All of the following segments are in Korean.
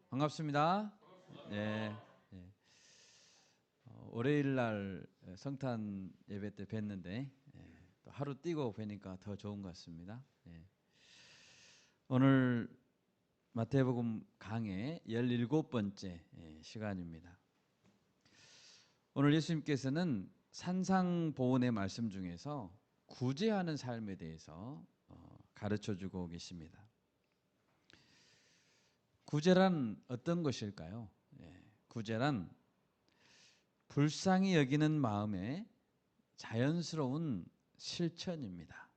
반갑습니다. 예, 예. 월요일 날 성탄 예배 때 뵀는데 또 하루 뛰고 뵈니까 더 좋은 것 같습니다. 오늘 마태복음 강의 17번째 시간입니다. 오늘 예수님께서는 산상보훈의 말씀 중에서 구제하는 삶에 대해서 가르쳐주고 계십니다. 구제란 어떤 것일까요? 구제란 불쌍히 여기는 마음의 자연스러운 실천입니다.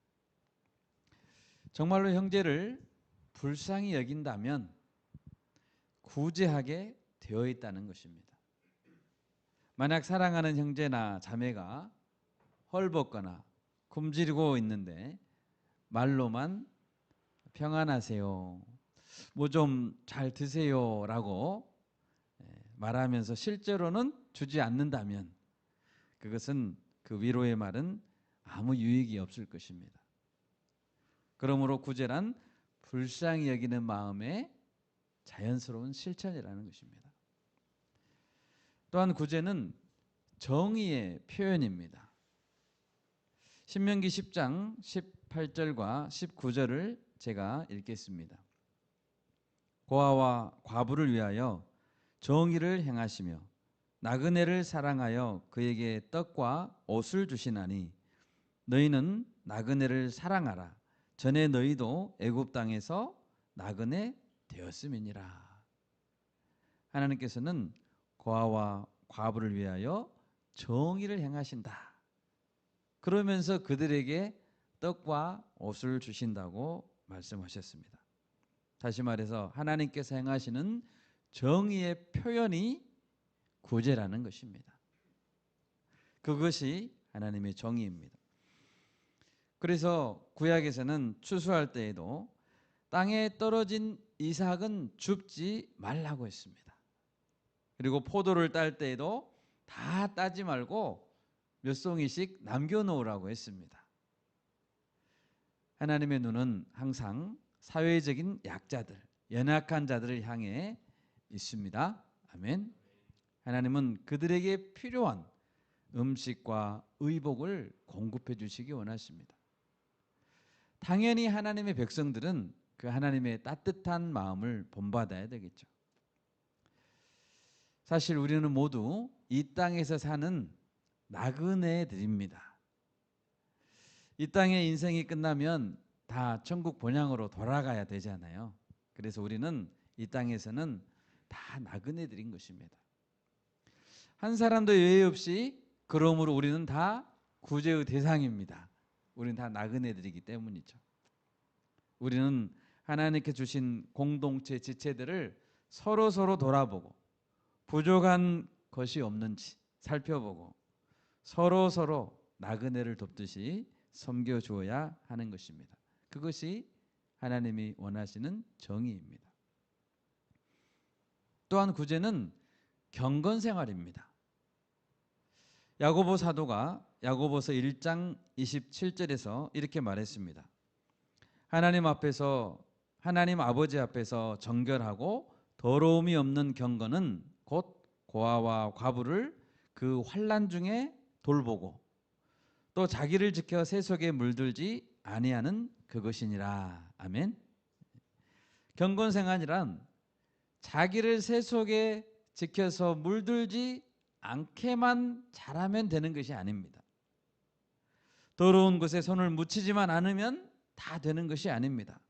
정말로 형제를 불쌍히 여긴다면 구제하게 되어 있다는 것입니다. 만약 사랑하는 형제나 자매가 헐벗거나 굶주리고 있는데 말로만 평안하세요, 뭐 좀 잘 드세요 라고 말하면서 실제로는 주지 않는다면 그것은 그 위로의 말은 아무 유익이 없을 것입니다. 그러므로 구제란 불쌍히 여기는 마음의 자연스러운 실천이라는 것입니다. 또한 구제는 정의의 표현입니다. 신명기 10장 18절과 19절을 제가 읽겠습니다. 고아와 과부를 위하여 정의를 행하시며 나그네를 사랑하여 그에게 떡과 옷을 주시나니 너희는 나그네를 사랑하라. 전에 너희도 애굽 땅에서 나그네 되었음이니라. 하나님께서는 고아와 과부를 위하여 정의를 행하신다. 그러면서 그들에게 떡과 옷을 주신다고 말씀하셨습니다. 다시 말해서 하나님께서 행하시는 정의의 표현이 구제라는 것입니다. 그것이 하나님의 정의입니다. 그래서 구약에서는 추수할 때에도 땅에 떨어진 이삭은 줍지 말라고 했습니다. 그리고 포도를 딸 때에도 다 따지 말고 몇 송이씩 남겨놓으라고 했습니다. 하나님의 눈은 항상 사회적인 약자들, 연약한 자들을 향해 있습니다. 아멘. 하나님은 그들에게 필요한 음식과 의복을 공급해 주시기 원하십니다. 당연히 하나님의 백성들은 그 하나님의 따뜻한 마음을 본받아야 되겠죠. 사실 우리는 모두 이 땅에서 사는 나그네들입니다. 이 땅의 인생이 끝나면 다 천국 본향으로 돌아가야 되잖아요. 그래서 우리는 이 땅에서는 다 나그네들인 것입니다. 한 사람도 예외 없이 그러므로 우리는 다 구제의 대상입니다. 우리는 다 나그네들이기 때문이죠. 우리는 하나님께 주신 공동체 지체들을 서로 돌아보고 부족한 것이 없는지 살펴보고 서로 나그네를 돕듯이 섬겨주어야 하는 것입니다. 그것이 하나님이 원하시는 정의입니다. 또한 구제는 경건생활입니다. 야고보 사도가 야고보서 1장 27절에서 이렇게 말했습니다. 하나님 아버지 앞에서 정결하고 더러움이 없는 경건은 곧 고아와 과부를 그 환난 중에 돌보고 또 자기를 지켜 세속에 물들지 아니하는 그것이니라. 아멘. 경건생활이란 자기를 세속에 지켜서 물들지 않게만 잘하면 되는 것이 아닙니다. 더러운 것에 손을 묻히지만 않으면 다 되는 것이 아닙니다.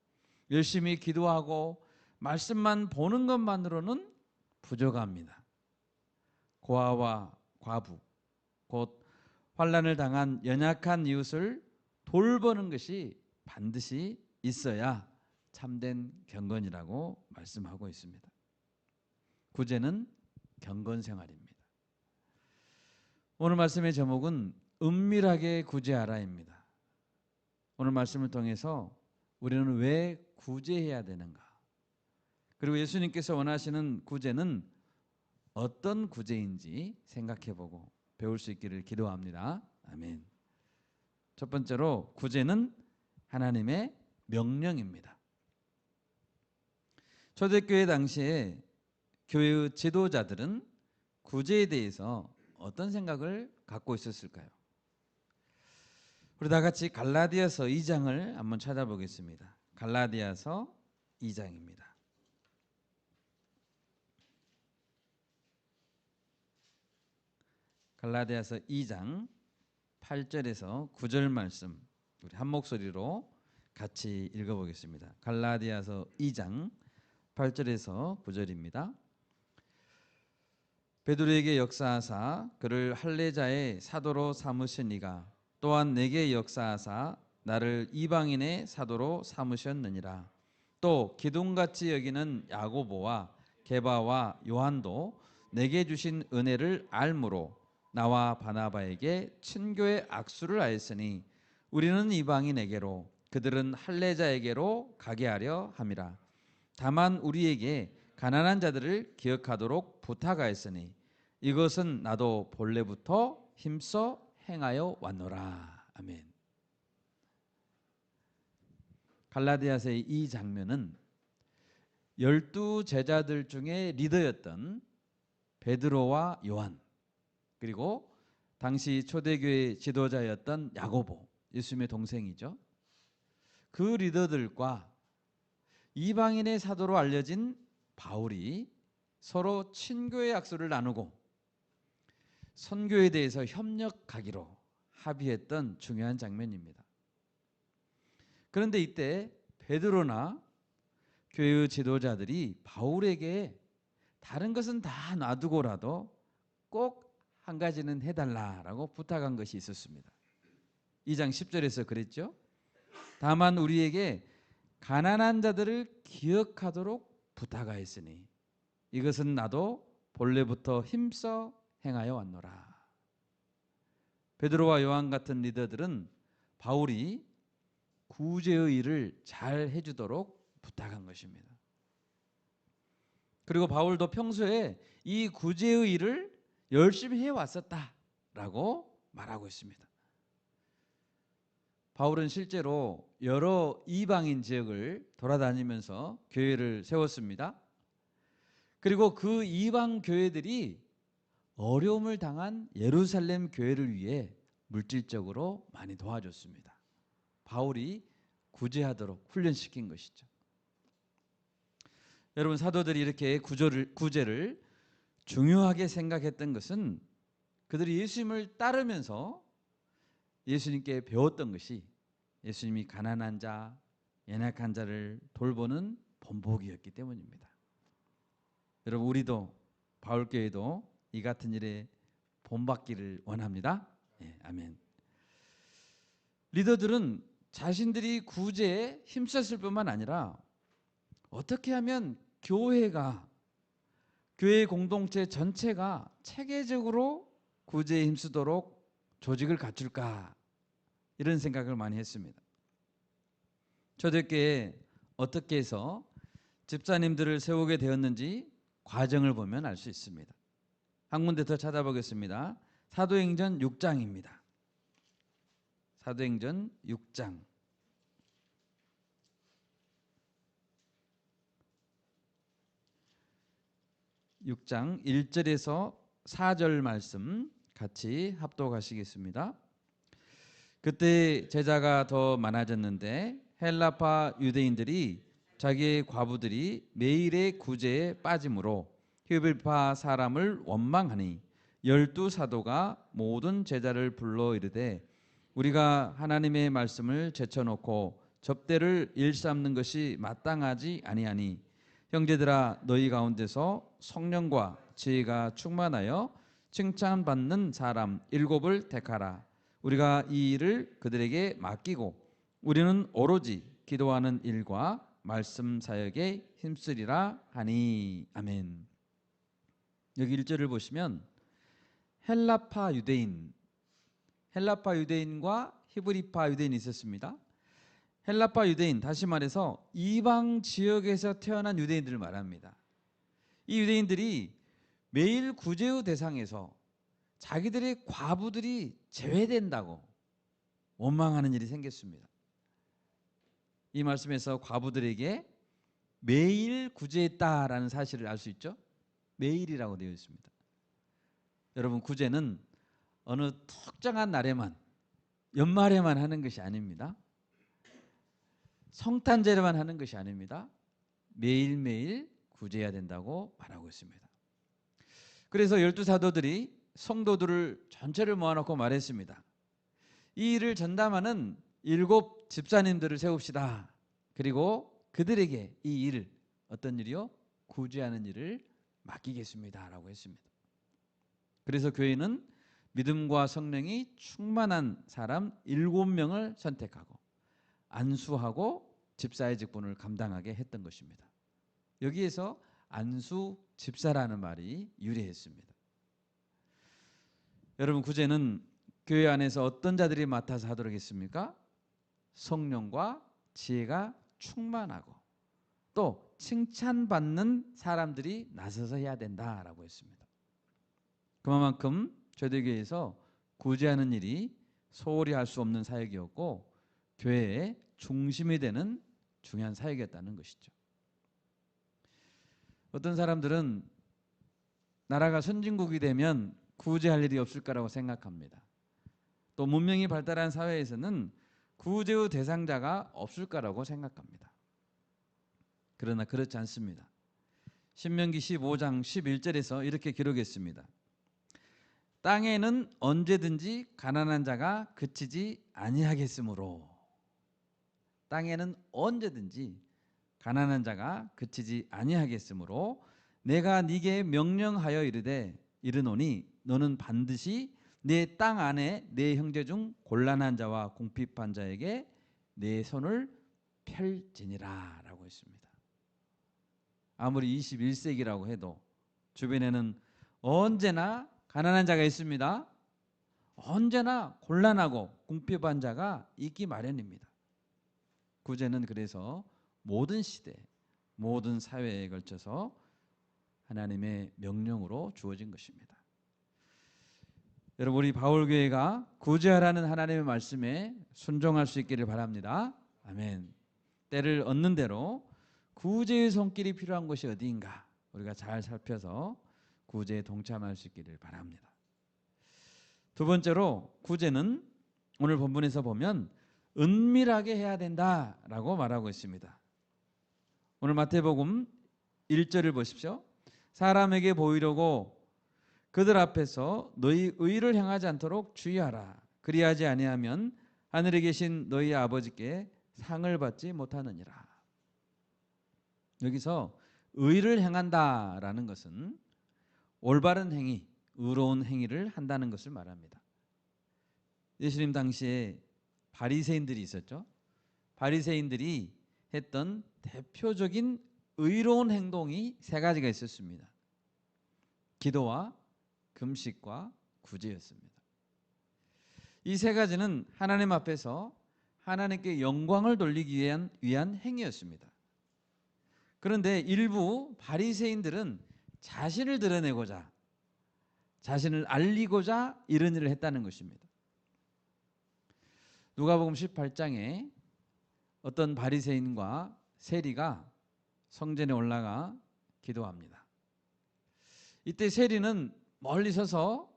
열심히 기도하고 말씀만 보는 것만으로는 부족합니다. 고아와 과부, 곧 환난을 당한 연약한 이웃을 돌보는 것이 반드시 있어야 참된 경건이라고 말씀하고 있습니다. 구제는 경건생활입니다. 오늘 말씀의 제목은 은밀하게 구제하라입니다. 오늘 말씀을 통해서 우리는 왜 구제해야 되는가? 그리고 예수님께서 원하시는 구제는 어떤 구제인지 생각해보고 배울 수 있기를 기도합니다. 아멘. 첫 번째로 구제는 하나님의 명령입니다. 초대교회 당시에 교회의 지도자들은 구제에 대해서 어떤 생각을 갖고 있었을까요? 우리 다 같이 갈라디아서 2장을 한번 찾아보겠습니다. 갈라디아서 2장입니다. 갈라디아서 2장 8절에서 9절 말씀 우리 한 목소리로 같이 읽어보겠습니다. 갈라디아서 2장 8절에서 9절입니다. 베드로에게 역사하사 그를 할례자의 사도로 삼으시니가 또한 내게 역사하사 나를 이방인의 사도로 삼으셨느니라. 또 기둥같이 여기는 야고보와 게바와 요한도 내게 주신 은혜를 알므로 나와 바나바에게 친교의 악수를 하였으니 우리는 이방인에게로 그들은 할례자에게로 가게 하려 함이라. 다만 우리에게 가난한 자들을 기억하도록 부탁하였으니 이것은 나도 본래부터 힘써 행하여 왔노라. 아멘. 갈라디아서의 이 장면은 12 제자들 중에 리더였던 베드로와 요한 그리고 당시 초대교회 지도자였던 야고보, 예수님의 동생이죠. 그 리더들과 이방인의 사도로 알려진 바울이 서로 친교의 약속을 나누고 선교에 대해서 협력하기로 합의했던 중요한 장면입니다. 그런데 이때 베드로나 교회의 지도자들이 바울에게 다른 것은 다 놔두고라도 꼭 한 가지는 해달라라고 부탁한 것이 있었습니다. 2장 10절에서 그랬죠. 다만 우리에게 가난한 자들을 기억하도록 부탁하였으니 이것은 나도 본래부터 힘써 행하여 왔노라. 베드로와 요한 같은 리더들은 바울이 구제의 일을 잘 해주도록 부탁한 것입니다. 그리고 바울도 평소에 이 구제의 일을 열심히 해왔었다라고 말하고 있습니다. 바울은 실제로 여러 이방인 지역을 돌아다니면서 교회를 세웠습니다. 그리고 그 이방 교회들이 어려움을 당한 예루살렘 교회를 위해 물질적으로 많이 도와줬습니다. 바울이 구제하도록 훈련시킨 것이죠. 여러분, 사도들이 이렇게 구제를 중요하게 생각했던 것은 그들이 예수님을 따르면서 예수님께 배웠던 것이 예수님이 가난한 자, 연약한 자를 돌보는 본보기였기 때문입니다. 여러분, 우리도 바울교회도 이 같은 일에 본받기를 원합니다. 네, 아멘. 리더들은 자신들이 구제에 힘썼을 뿐만 아니라 어떻게 하면 교회 공동체 전체가 체계적으로 구제에 힘쓰도록 조직을 갖출까 이런 생각을 많이 했습니다. 초대교회에 어떻게 해서 집사님들을 세우게 되었는지 과정을 보면 알 수 있습니다. 한 군데 더 찾아보겠습니다. 사도행전 6장입니다. 사도행전 6장 6장 1절에서 4절 말씀 같이 합독하시겠습니다. 그때 제자가 더 많아졌는데 헬라파 유대인들이 자기의 과부들이 매일의 구제에 빠짐으로 히브리파 사람을 원망하니 12 사도가 모든 제자를 불러 이르되 우리가 하나님의 말씀을 제쳐놓고 접대를 일삼는 것이 마땅하지 아니하니 형제들아 너희 가운데서 성령과 지혜가 충만하여 칭찬받는 사람 7을 택하라. 우리가 이 일을 그들에게 맡기고 우리는 오로지 기도하는 일과 말씀 사역에 힘쓰리라 하니. 아멘. 여기 1절을 보시면 헬라파 유대인과 히브리파 유대인이 있었습니다. 헬라파 유대인, 다시 말해서 이방 지역에서 태어난 유대인들을 말합니다. 이 유대인들이 매일 구제의 대상에서 자기들의 과부들이 제외된다고 원망하는 일이 생겼습니다. 이 말씀에서 과부들에게 매일 구제했다라는 사실을 알 수 있죠. 매일이라고 되어 있습니다. 여러분, 구제는 어느 특정한 날에만, 연말에만 하는 것이 아닙니다. 성탄절에만 하는 것이 아닙니다. 매일매일 구제해야 된다고 말하고 있습니다. 그래서 12사도들이 성도들을 전체를 모아놓고 말했습니다. 이 일을 전담하는 7 집사님들을 세웁시다. 그리고 그들에게 이 일을, 어떤 일이요? 구제하는 일을 맡기겠습니다 라고 했습니다. 그래서 교회는 믿음과 성령이 충만한 사람 7명을 선택하고 안수하고 집사의 직분을 감당하게 했던 것입니다. 여기에서 안수 집사라는 말이 유래했습니다. 여러분, 구제는 교회 안에서 어떤 자들이 맡아서 하도록 했습니까? 성령과 지혜가 충만하고 또 칭찬받는 사람들이 나서서 해야 된다라고 했습니다. 그만큼 저희들 교회에서 구제하는 일이 소홀히 할 수 없는 사역이었고 교회의 중심이 되는 중요한 사역이었다는 것이죠. 어떤 사람들은 나라가 선진국이 되면 구제할 일이 없을 거라고 생각합니다. 또 문명이 발달한 사회에서는 구제의 대상자가 없을 거라고 생각합니다. 그러나 그렇지 않습니다. 신명기 15장 11절에서 이렇게 기록했습니다. 땅에는 언제든지 가난한 자가 그치지 아니하겠으므로, 땅에는 언제든지 가난한 자가 그치지 아니하겠으므로 내가 네게 명령하여 이르노니 너는 반드시 내 땅 안에 내 형제 중 곤란한 자와 궁핍한 자에게 내 손을 펼지니라 라고 했습니다. 아무리 21세기라고 해도 주변에는 언제나 가난한 자가 있습니다. 언제나 곤란하고 궁핍한 자가 있기 마련입니다. 구제는 그래서 모든 시대, 모든 사회에 걸쳐서 하나님의 명령으로 주어진 것입니다. 여러분, 우리 바울교회가 구제하라는 하나님의 말씀에 순종할 수 있기를 바랍니다. 아멘. 때를 얻는 대로 구제의 손길이 필요한 곳이 어디인가 우리가 잘 살펴서 구제에 동참할 수 있기를 바랍니다. 두 번째로, 구제는 오늘 본문에서 보면 은밀하게 해야 된다라고 말하고 있습니다. 오늘 마태복음 1절을 보십시오. 사람에게 보이려고 그들 앞에서 너희 의를 행하지 않도록 주의하라. 그리하지 아니하면 하늘에 계신 너희 아버지께 상을 받지 못하느니라. 여기서 의를 행한다라는 것은 올바른 행위, 의로운 행위를 한다는 것을 말합니다. 예수님 당시에 바리새인들이 있었죠. 바리새인들이 했던 대표적인 의로운 행동이 3가지가 있었습니다. 기도와 금식과 구제였습니다. 이 3가지는 하나님 앞에서 하나님께 영광을 돌리기 위한 행위였습니다. 그런데 일부 바리새인들은 자신을 드러내고자, 자신을 알리고자 이런 일을 했다는 것입니다. 누가복음 18장에 어떤 바리새인과 세리가 성전에 올라가 기도합니다. 이때 세리는 멀리 서서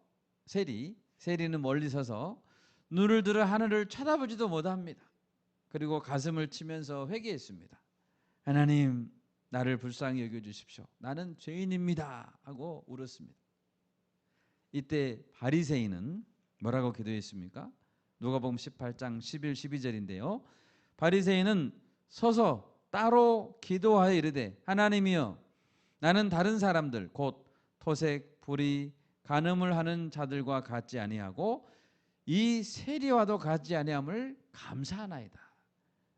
눈을 들어 하늘을 쳐다보지도 못합니다. 그리고 가슴을 치면서 회개했습니다. 하나님, 나를 불쌍히 여겨주십시오. 나는 죄인입니다 하고 울었습니다. 이때 바리새인은 뭐라고 기도했습니까? 누가복음 18장 11, 12절인데요. 바리새인은 서서 따로 기도하여 이르되 하나님이여, 나는 다른 사람들 곧 토색, 불의, 간음을 하는 자들과 같지 아니하고 이 세리와도 같지 아니함을 감사하나이다.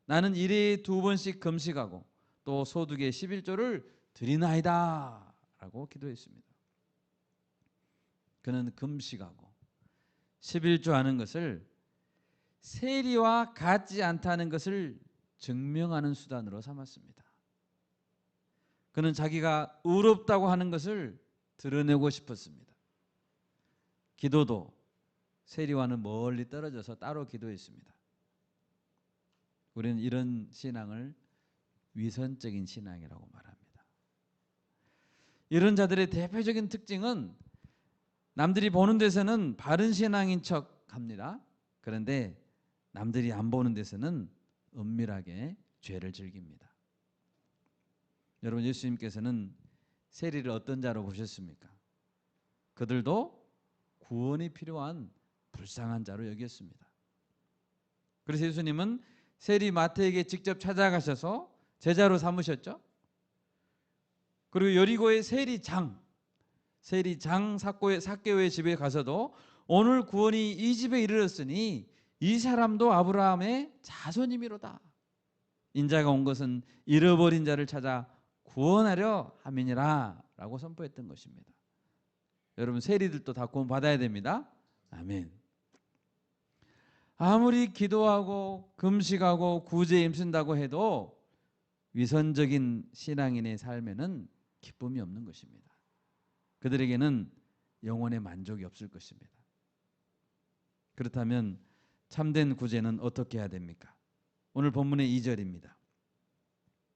나는 일에 2번씩 금식하고 또 소득의 11조를 드리나이다 라고 기도했습니다. 그는 금식하고 11조 하는 것을 세리와 같지 않다는 것을 증명하는 수단으로 삼았습니다. 그는 자기가 의롭다고 하는 것을 드러내고 싶었습니다. 기도도 세리와는 멀리 떨어져서 따로 기도했습니다. 우리는 이런 신앙을 위선적인 신앙이라고 말합니다. 이런 자들의 대표적인 특징은 남들이 보는 데서는 바른 신앙인 척 합니다. 그런데 남들이 안 보는 데서는 은밀하게 죄를 즐깁니다. 여러분, 예수님께서는 세리를 어떤 자로 보셨습니까? 그들도 구원이 필요한 불쌍한 자로 여겼습니다. 그래서 예수님은 세리 마태에게 직접 찾아가셔서 제자로 삼으셨죠. 그리고 여리고의 세리장 삭개오의 집에 가서도 오늘 구원이 이 집에 이르렀으니 이 사람도 아브라함의 자손이미로다. 인자가 온 것은 잃어버린 자를 찾아 구원하려 함이니라 라고 선포했던 것입니다. 여러분, 세리들도 다 구원 받아야 됩니다. 아멘. 아무리 기도하고 금식하고 구제에 힘쓴다고 해도 위선적인 신앙인의 삶에는 기쁨이 없는 것입니다. 그들에게는 영혼의 만족이 없을 것입니다. 그렇다면 참된 구제는 어떻게 해야 됩니까? 오늘 본문의 2절입니다.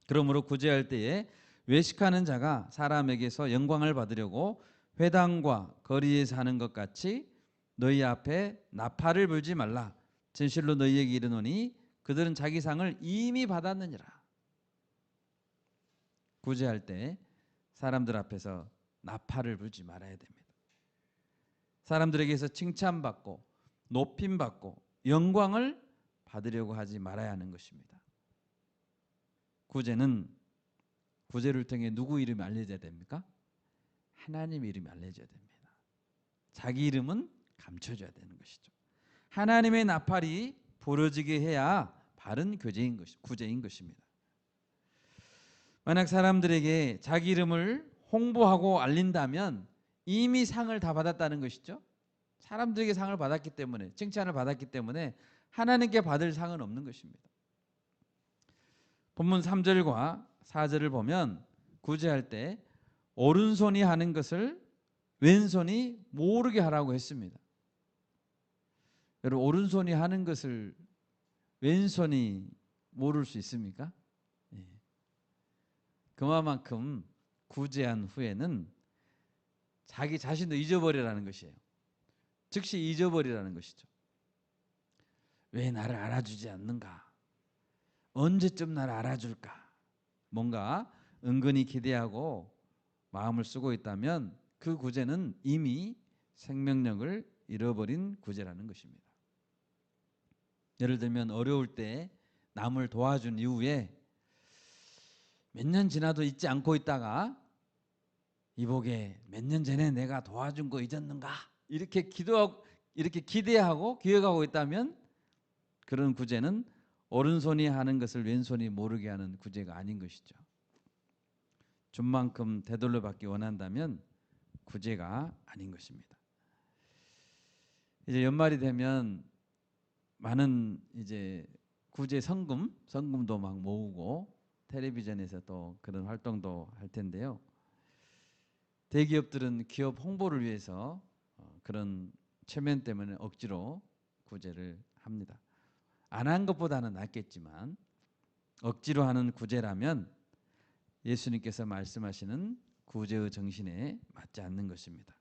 그러므로 구제할 때에 외식하는 자가 사람에게서 영광을 받으려고 회당과 거리에서 하는 것 같이 너희 앞에 나팔을 불지 말라. 진실로 너희에게 이르노니 그들은 자기 상을 이미 받았느니라. 구제할 때 사람들 앞에서 나팔을 불지 말아야 됩니다. 사람들에게서 칭찬받고 높임받고 영광을 받으려고 하지 말아야 하는 것입니다. 구제를 통해 누구 이름이 알려져야 됩니까? 하나님 이름이 알려져야 됩니다. 자기 이름은 감춰져야 되는 것이죠. 하나님의 나팔이 부러지게 해야 바른 구제인 것입니다. 만약 사람들에게 자기 이름을 홍보하고 알린다면 이미 상을 다 받았다는 것이죠. 사람들에게 상을 받았기 때문에, 칭찬을 받았기 때문에 하나님께 받을 상은 없는 것입니다. 본문 3절과 4절을 보면 구제할 때 오른손이 하는 것을 왼손이 모르게 하라고 했습니다. 여러분, 오른손이 하는 것을 왼손이 모를 수 있습니까? 그만큼 구제한 후에는 자기 자신도 잊어버리라는 것이에요. 즉시 잊어버리라는 것이죠. 왜 나를 알아주지 않는가? 언제쯤 나를 알아줄까? 뭔가 은근히 기대하고 마음을 쓰고 있다면 그 구제는 이미 생명력을 잃어버린 구제라는 것입니다. 예를 들면 어려울 때 남을 도와준 이후에 몇 년 지나도 잊지 않고 있다가 이보게 몇 년 전에 내가 도와준 거 잊었는가? 이렇게 기대하고 기억하고 있다면 그런 구제는 오른손이 하는 것을 왼손이 모르게 하는 구제가 아닌 것이죠. 준 만큼 되돌려 받기 원한다면 구제가 아닌 것입니다. 이제 연말이 되면 많은 이제 구제 성금도 막 모으고 텔레비전에서 또 그런 활동도 할 텐데요. 대기업들은 기업 홍보를 위해서 그런 체면 때문에 억지로 구제를 합니다. 안 한 것보다는 낫겠지만 억지로 하는 구제라면 예수님께서 말씀하시는 구제의 정신에 맞지 않는 것입니다.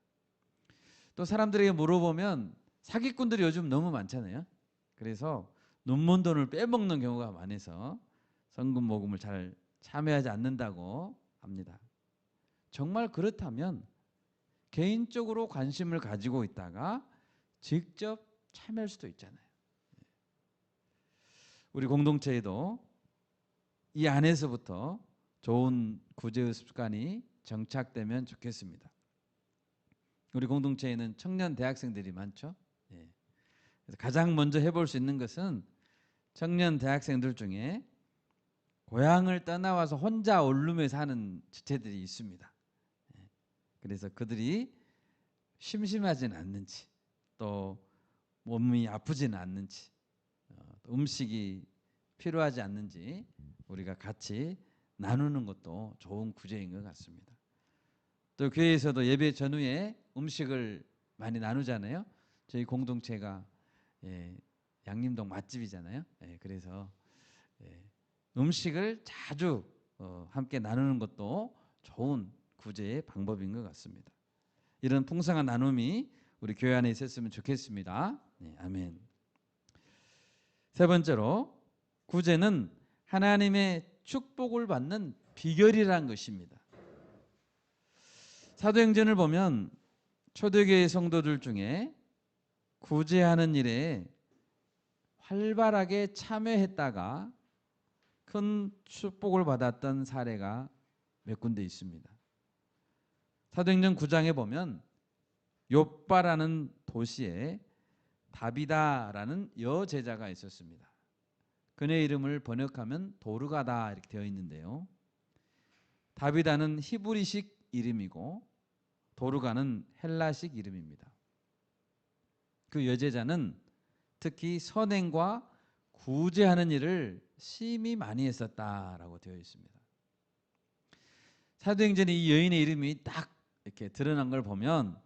또 사람들에게 물어보면 사기꾼들이 요즘 너무 많잖아요. 그래서 눈먼 돈을 빼먹는 경우가 많아서 성금 모금을 잘 참여하지 않는다고 합니다. 정말 그렇다면 개인적으로 관심을 가지고 있다가 직접 참여할 수도 있잖아요. 우리 공동체에도 이 안에서부터 좋은 구제의 습관이 정착되면 좋겠습니다. 우리 공동체에는 청년 대학생들이 많죠. 그래서 가장 먼저 해볼 수 있는 것은 청년 대학생들 중에 고향을 떠나와서 혼자 원룸에 사는 지체들이 있습니다. 그래서 그들이 심심하지는 않는지, 또 몸이 아프지는 않는지, 음식이 필요하지 않는지 우리가 같이 나누는 것도 좋은 구제인 것 같습니다. 또 교회에서도 예배 전후에 음식을 많이 나누잖아요. 저희 공동체가 양림동 맛집이잖아요. 그래서 음식을 자주 함께 나누는 것도 좋은 구제의 방법인 것 같습니다. 이런 풍성한 나눔이 우리 교회 안에 있었으면 좋겠습니다. 네, 아멘. 세 번째로 구제는 하나님의 축복을 받는 비결이라는 것입니다. 사도행전을 보면 초대교회 성도들 중에 구제하는 일에 활발하게 참여했다가 큰 축복을 받았던 사례가 몇 군데 있습니다. 사도행전 9장에 보면 욥바라는 도시에 다비다라는 여제자가 있었습니다. 그녀의 이름을 번역하면 도르가다 이렇게 되어 있는데요. 다비다는 히브리식 이름이고 도르가는 헬라식 이름입니다. 그 여제자는 특히 선행과 구제하는 일을 심히 많이 했었다라고 되어 있습니다. 사도행전에 이 여인의 이름이 딱 이렇게 드러난 걸 보면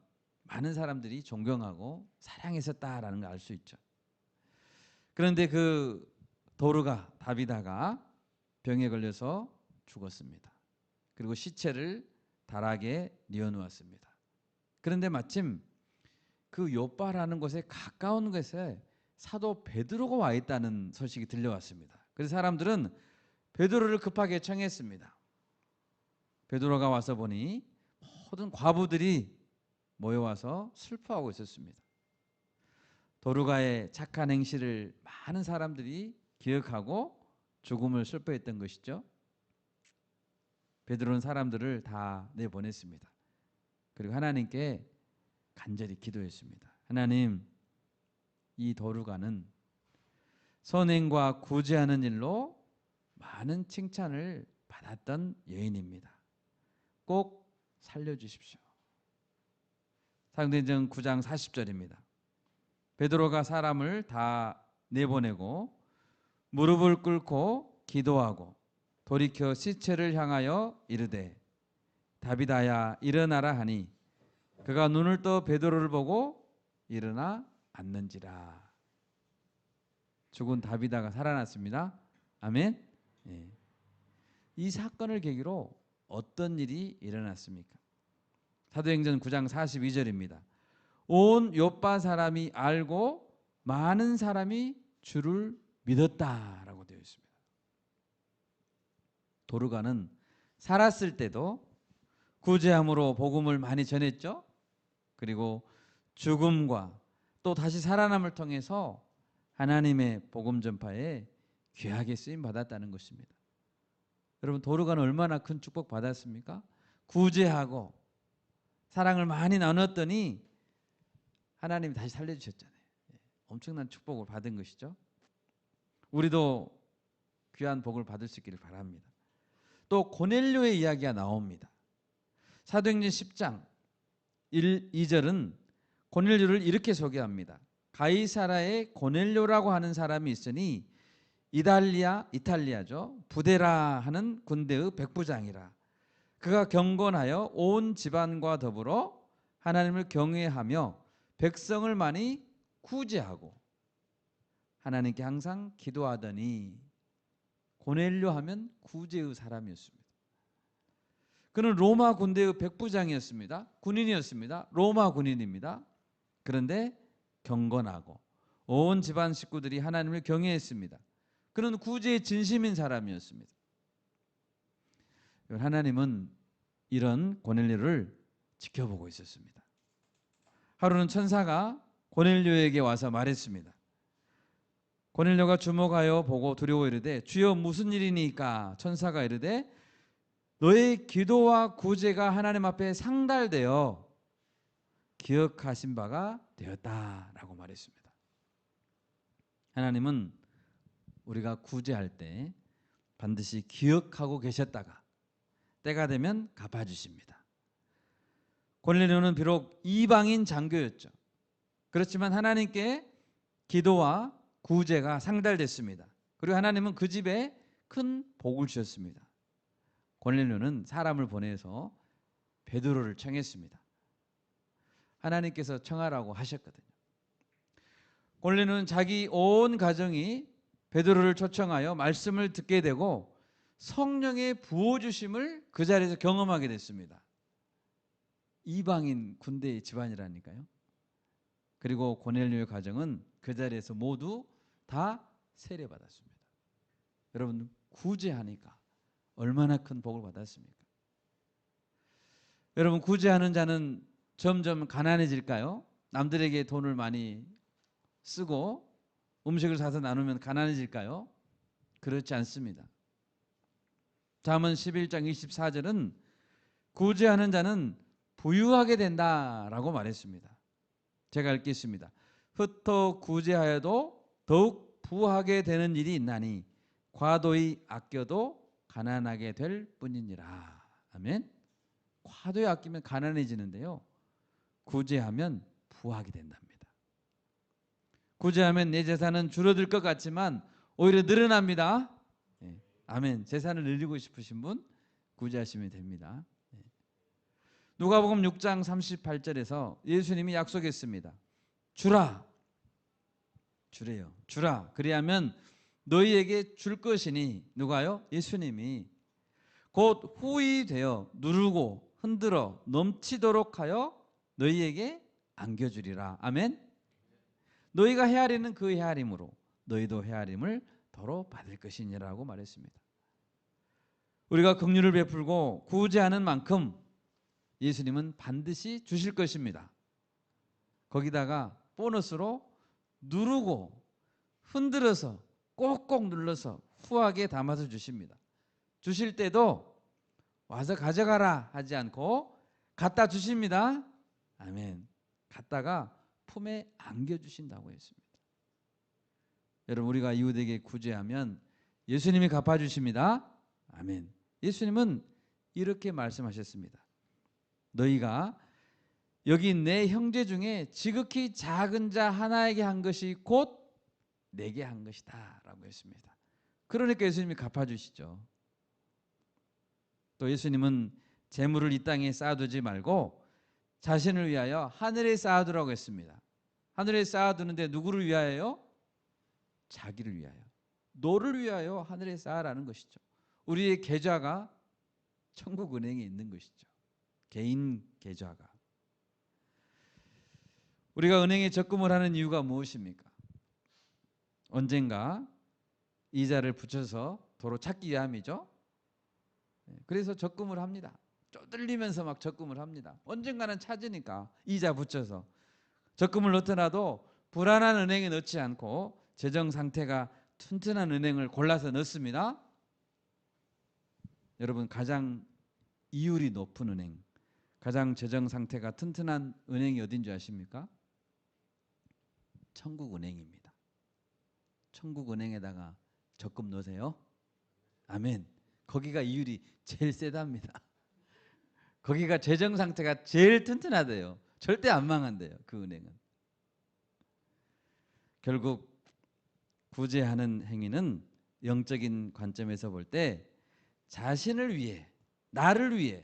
많은 사람들이 존경하고 사랑했었다라는 걸 알 수 있죠. 그런데 그 도르가 다비다가 병에 걸려서 죽었습니다. 그리고 시체를 다락에 뉘어놓았습니다. 그런데 마침 그 요빠라는 곳에 가까운 곳에 사도 베드로가 와 있다는 소식이 들려왔습니다. 그래서 사람들은 베드로를 급하게 청했습니다. 베드로가 와서 보니 모든 과부들이 모여와서 슬퍼하고 있었습니다. 도르가의 착한 행실을 많은 사람들이 기억하고 죽음을 슬퍼했던 것이죠. 베드로는 사람들을 다 내보냈습니다. 그리고 하나님께 간절히 기도했습니다. 하나님, 이 도르가는 선행과 구제하는 일로 많은 칭찬을 받았던 여인입니다. 꼭 살려주십시오. 사도행전 9장 40절입니다. 베드로가 사람을 다 내보내고 무릎을 꿇고 기도하고 돌이켜 시체를 향하여 이르되 다비다야 일어나라 하니 그가 눈을 떠 베드로를 보고 일어나 앉는지라. 죽은 다비다가 살아났습니다. 아멘. 예. 이 사건을 계기로 어떤 일이 일어났습니까? 사도행전 9장 42절입니다. 온 요빠 사람이 알고 많은 사람이 주를 믿었다라고 되어 있습니다. 도르가는 살았을 때도 구제함으로 복음을 많이 전했죠. 그리고 죽음과 또 다시 살아남을 통해서 하나님의 복음 전파에 귀하게 쓰임 받았다는 것입니다. 여러분, 도르가는 얼마나 큰 축복 받았습니까? 구제하고 사랑을 많이 나눴더니 하나님이 다시 살려주셨잖아요. 엄청난 축복을 받은 것이죠. 우리도 귀한 복을 받을 수 있기를 바랍니다. 또 고넬료의 이야기가 나옵니다. 사도행전 10장 1, 2절은 고넬료를 이렇게 소개합니다. 가이사라에 고넬료라고 하는 사람이 있으니 이탈리아죠. 부데라 하는 군대의 백부장이라. 그가 경건하여 온 집안과 더불어 하나님을 경외하며 백성을 많이 구제하고 하나님께 항상 기도하더니 고넬료 하면 구제의 사람이었습니다. 그는 로마 군대의 백부장이었습니다. 군인이었습니다. 로마 군인입니다. 그런데 경건하고 온 집안 식구들이 하나님을 경외했습니다. 그는 구제에 진심인 사람이었습니다. 하나님은 이런 고넬료를 지켜보고 있었습니다. 하루는 천사가 고넬료에게 와서 말했습니다. 고넬료가 주목하여 보고 두려워 이르되 주여 무슨 일이니까? 천사가 이르되 너의 기도와 구제가 하나님 앞에 상달되어 기억하신 바가 되었다라고 말했습니다. 하나님은 우리가 구제할 때 반드시 기억하고 계셨다가 때가 되면 갚아주십니다. 고넬료는 비록 이방인 장교였죠. 그렇지만 하나님께 기도와 구제가 상달됐습니다. 그리고 하나님은 그 집에 큰 복을 주셨습니다. 고넬료는 사람을 보내서 베드로를 청했습니다. 하나님께서 청하라고 하셨거든요. 고넬료는 자기 온 가정이 베드로를 초청하여 말씀을 듣게 되고 성령의 부어 주심을 그 자리에서 경험하게 됐습니다. 이방인 군대의 집안이라니까요. 그리고 고넬료의 가정은 그 자리에서 모두 다 세례받았습니다. 여러분, 구제하니까 얼마나 큰 복을 받았습니까? 여러분, 구제하는 자는 점점 가난해질까요? 남들에게 돈을 많이 쓰고 음식을 사서 나누면 가난해질까요? 그렇지 않습니다. 잠언 11장 24절은 구제하는 자는 부유하게 된다라고 말했습니다. 제가 읽겠습니다. 흩어 구제하여도 더욱 부하게 되는 일이 있나니 과도히 아껴도 가난하게 될 뿐이니라. 아멘. 과도히 아끼면 가난해지는데요, 구제하면 부하게 된답니다. 구제하면 내 재산은 줄어들 것 같지만 오히려 늘어납니다. 네. 아멘. 재산을 늘리고 싶으신 분 구제하시면 됩니다. 네. 누가복음 6장 38절에서 예수님이 약속했습니다. 주라. 주래요. 주라. 그리하면 너희에게 줄 것이니, 누가요? 예수님이 곧 후히 되어 누르고 흔들어 넘치도록 하여 너희에게 안겨주리라. 아멘. 너희가 헤아리는 그 헤아림으로 너희도 헤아림을 더러 받을 것이니라고 말했습니다. 우리가 긍휼을 베풀고 구제하는 만큼 예수님은 반드시 주실 것입니다. 거기다가 보너스로 누르고 흔들어서 꼭꼭 눌러서 후하게 담아서 주십니다. 주실 때도 와서 가져가라 하지 않고 갖다 주십니다. 아멘. 갖다가 품에 안겨주신다고 했습니다. 여러분, 우리가 이웃에게 구제하면 예수님이 갚아주십니다. 아멘. 예수님은 이렇게 말씀하셨습니다. 너희가 여기 내 형제 중에 지극히 작은 자 하나에게 한 것이 곧 내게 한 것이다 라고 했습니다. 그러니까 예수님이 갚아주시죠. 또 예수님은 재물을 이 땅에 쌓아두지 말고 자신을 위하여 하늘에 쌓아두라고 했습니다. 하늘에 쌓아두는데 누구를 위하여요? 자기를 위하여, 너를 위하여 하늘에 쌓아라는 것이죠. 우리의 계좌가 천국 은행에 있는 것이죠. 개인 계좌가. 우리가 은행에 적금을 하는 이유가 무엇입니까? 언젠가 이자를 붙여서 도로 찾기 위함이죠. 그래서 적금을 합니다. 쪼들리면서 막 적금을 합니다. 언젠가는 찾으니까 이자 붙여서. 적금을 넣더라도 불안한 은행에 넣지 않고 재정 상태가 튼튼한 은행을 골라서 넣습니다. 여러분, 가장 이율이 높은 은행, 가장 재정 상태가 튼튼한 은행이 어딘지 아십니까? 천국은행입니다. 천국은행에다가 적금 넣으세요. 아멘. 거기가 이율이 제일 세답니다. 거기가 재정 상태가 제일 튼튼하대요. 절대 안 망한대요, 그 은행은. 결국 구제하는 행위는 영적인 관점에서 볼 때 자신을 위해, 나를 위해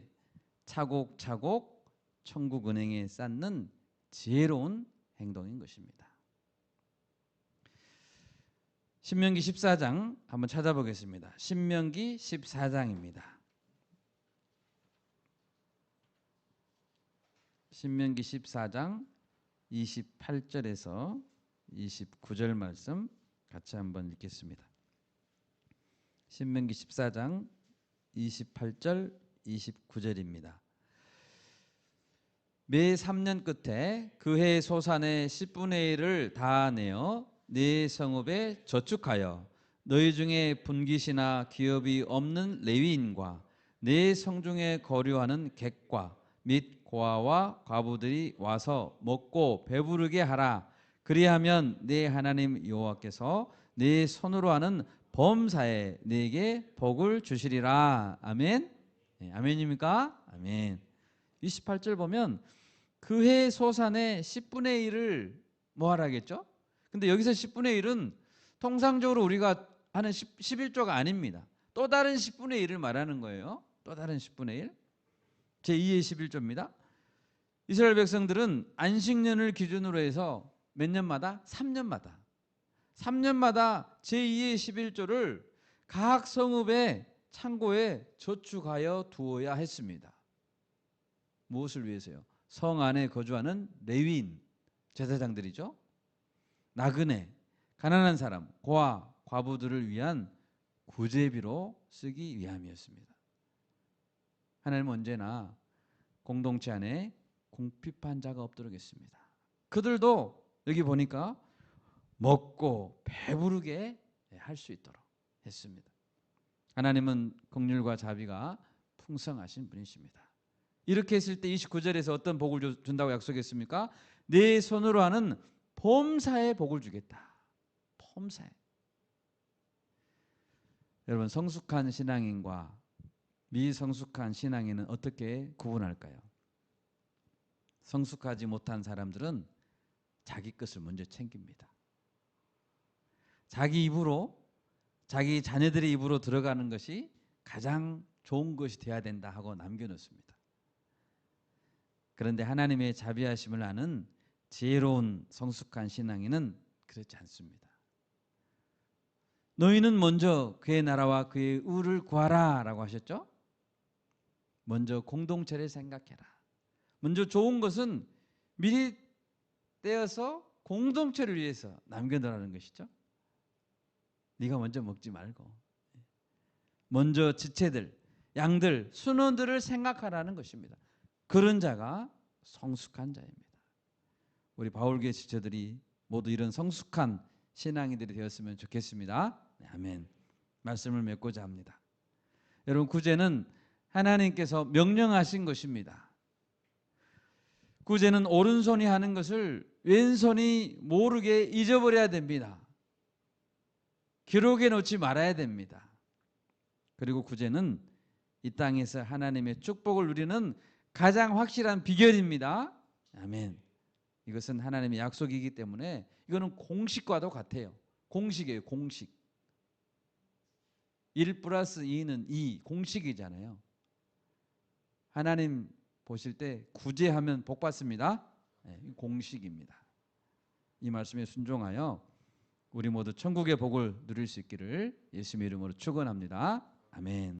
차곡차곡 천국은행에 쌓는 지혜로운 행동인 것입니다. 신명기 14장 한번 찾아보겠습니다. 신명기 14장입니다. 신명기 14장 28절에서 29절 말씀 같이 한번 읽겠습니다. 신명기 14장 28절 29절입니다. 매 3년 끝에 그 해 소산의 10분의 1을 다 내어 네 성읍에 저축하여 너희 중에 분깃이나 기업이 없는 레위인과 네 성중에 거류하는 객과 및 고아와 과부들이 와서 먹고 배부르게 하라. 그리하면 네 하나님 여호와께서 네 손으로 하는 범사에 네게 복을 주시리라. 아멘. 네, 아멘입니까? 아멘. 28절 보면 그 해 소산의 10분의 1을 뭐 하라겠죠? 근데 여기서 10분의 1은 통상적으로 우리가 하는 11조가 아닙니다. 또 다른 10분의 1을 말하는 거예요. 또 다른 10분의 1. 제2의 11조입니다. 이스라엘 백성들은 안식년을 기준으로 해서 몇 년마다? 3년마다 3년마다 제2의 11조를 각 성읍의 창고에 저축하여 두어야 했습니다. 무엇을 위해서요? 성 안에 거주하는 레위인, 제사장들이죠. 나그네, 가난한 사람, 고아, 과부들을 위한 구제비로 쓰기 위함이었습니다. 하나님은 언제나 공동체 안에 궁핍한 자가 없도록 했습니다. 그들도 여기 보니까 먹고 배부르게 할 수 있도록 했습니다. 하나님은 긍휼과 자비가 풍성하신 분이십니다. 이렇게 했을 때 29절에서 어떤 복을 준다고 약속했습니까? 내 손으로 하는 범사에 복을 주겠다. 범사에. 여러분, 성숙한 신앙인과 미성숙한 신앙인은 어떻게 구분할까요? 성숙하지 못한 사람들은 자기 것을 먼저 챙깁니다. 자기 입으로, 자기 자녀들의 입으로 들어가는 것이 가장 좋은 것이 돼야 된다 하고 남겨놓습니다. 그런데 하나님의 자비하심을 아는 지혜로운 성숙한 신앙인은 그렇지 않습니다. 너희는 먼저 그의 나라와 그의 의를 구하라 라고 하셨죠? 먼저 공동체를 생각해라. 먼저 좋은 것은 미리 떼어서 공동체를 위해서 남겨놓으라는 것이죠. 네가 먼저 먹지 말고 먼저 지체들, 양들, 순원들을 생각하라는 것입니다. 그런 자가 성숙한 자입니다. 우리 바울교회 지체들이 모두 이런 성숙한 신앙인들이 되었으면 좋겠습니다. 네, 아멘. 말씀을 맺고자 합니다. 여러분, 구제는 하나님께서 명령하신 것입니다. 구제는 오른손이 하는 것을 왼손이 모르게 잊어버려야 됩니다. 기록에 놓지 말아야 됩니다. 그리고 구제는 이 땅에서 하나님의 축복을 누리는 가장 확실한 비결입니다. 아멘. 이것은 하나님의 약속이기 때문에 이거는 공식과도 같아요. 공식이에요. 공식. 1 플러스 2는 2. 공식이잖아요. 하나님 보실 때 구제하면 복 받습니다. 네, 공식입니다. 이 말씀에 순종하여 우리 모두 천국의 복을 누릴 수 있기를 예수님의 이름으로 축원합니다. 아멘.